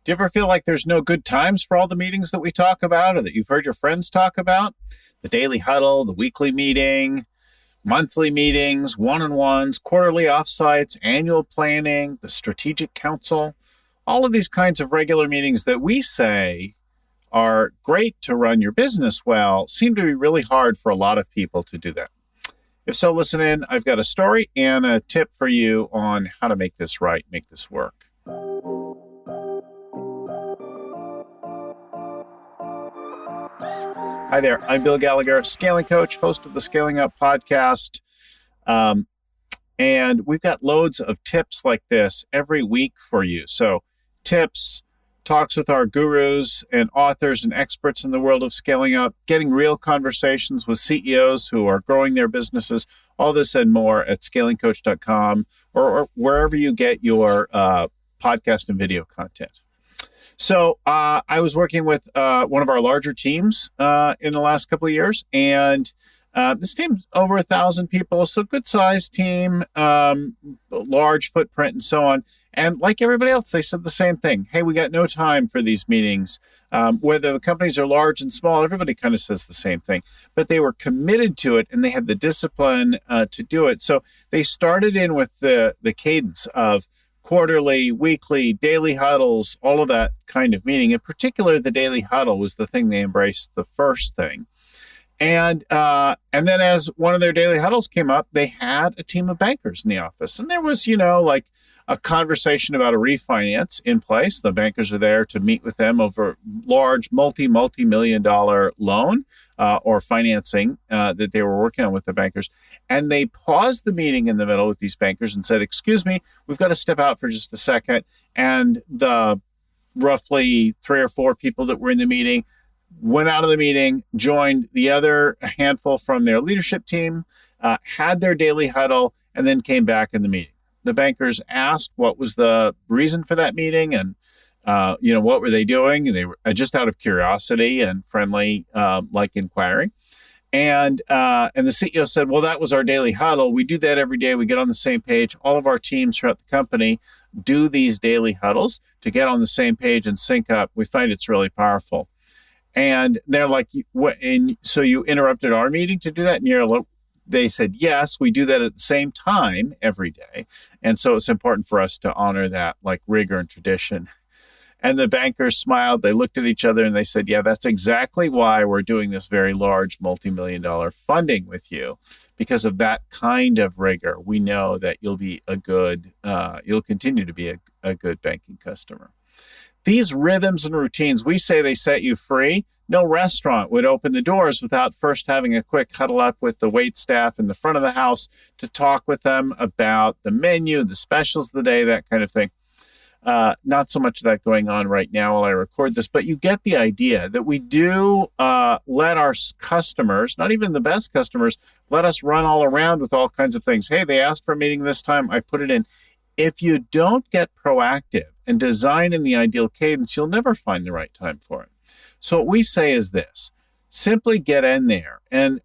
Do you ever feel like there's no good times for all the meetings that we talk about or that you've heard your friends talk about? The daily huddle, the weekly meeting, monthly meetings, one-on-ones, quarterly offsites, annual planning, the strategic council, all of these kinds of regular meetings that we say are great to run your business well seem to be really hard for a lot of people to do that. If so, listen in. I've got a story and a tip for you on how to make this right, make this work. Hi there, I'm Bill Gallagher, scaling coach, host of the Scaling Up podcast. And we've got loads of tips like this every week for you. So tips, talks with our gurus and authors and experts in the world of scaling up, getting real conversations with CEOs who are growing their businesses, all this and more at scalingcoach.com or wherever you get your podcast and video content. So I was working with one of our larger teams in the last couple of years, and this team's over 1,000 people, so good-sized team, large footprint, and so on. And like everybody else, they said the same thing. Hey, we got no time for these meetings. Whether the companies are large and small, everybody kind of says the same thing. But they were committed to it, and they had the discipline to do it. So they started in with the cadence of quarterly, weekly, daily huddles, all of that kind of meeting. In particular, the daily huddle was the thing they embraced, the first thing. And then as one of their daily huddles came up, they had a team of bankers in the office. And there was, like a conversation about a refinance in place. The bankers are there to meet with them over large multi-million dollar loan or financing that they were working on with the bankers. And they paused the meeting in the middle with these bankers and said, excuse me, we've got to step out for just a second. And the roughly 3 or 4 people that were in the meeting went out of the meeting, joined the other handful from their leadership team, had their daily huddle, and then came back in the meeting. The bankers asked what was the reason for that meeting and, what were they doing? And they were just out of curiosity and friendly, like inquiring. And the CEO said, well, that was our daily huddle. We do that every day. We get on the same page. All of our teams throughout the company do these daily huddles to get on the same page and sync up. We find it's really powerful. And they're like, what? And so you interrupted our meeting to do that? And they said, yes, we do that at the same time every day. And so it's important for us to honor that like rigor and tradition. And the bankers smiled. They looked at each other and they said, yeah, that's exactly why we're doing this very large multi-million dollar funding with you. Because of that kind of rigor, we know that you'll continue to be a good banking customer. These rhythms and routines, we say they set you free. No restaurant would open the doors without first having a quick huddle up with the wait staff in the front of the house to talk with them about the menu, the specials of the day, that kind of thing. Not so much of that going on right now while I record this, but you get the idea that we do let our customers, not even the best customers, let us run all around with all kinds of things. Hey, they asked for a meeting this time, I put it in. If you don't get proactive and design in the ideal cadence, you'll never find the right time for it. So what we say is this: simply get in there and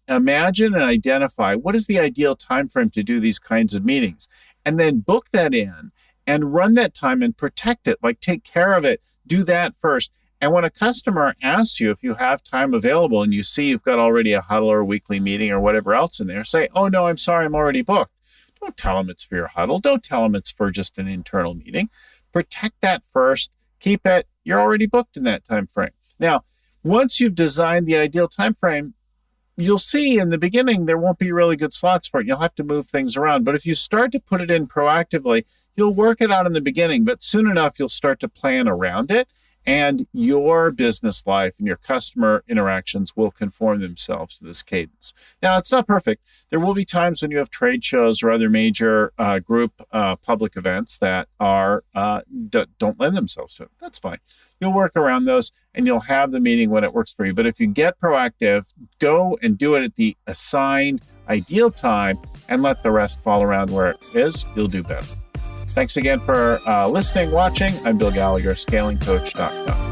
imagine and identify what is the ideal time frame to do these kinds of meetings, and then book that in and run that time and protect it, like take care of it, do that first. And when a customer asks you if you have time available and you see you've got already a huddle or a weekly meeting or whatever else in there, say, oh no, I'm sorry, I'm already booked. Don't tell them it's for your huddle. Don't tell them it's for just an internal meeting. Protect that first. Keep it. You're already booked in that time frame. Now, once you've designed the ideal time frame, you'll see in the beginning there won't be really good slots for it. You'll have to move things around. But if you start to put it in proactively, you'll work it out in the beginning. But soon enough, you'll start to plan around it. And your business life and your customer interactions will conform themselves to this cadence. Now, it's not perfect. There will be times when you have trade shows or other major group public events that don't lend themselves to it. That's fine. You'll work around those and you'll have the meeting when it works for you. But if you get proactive, go and do it at the assigned ideal time and let the rest fall around where it is, you'll do better. Thanks again for listening, watching. I'm Bill Gallagher, scalingcoach.com.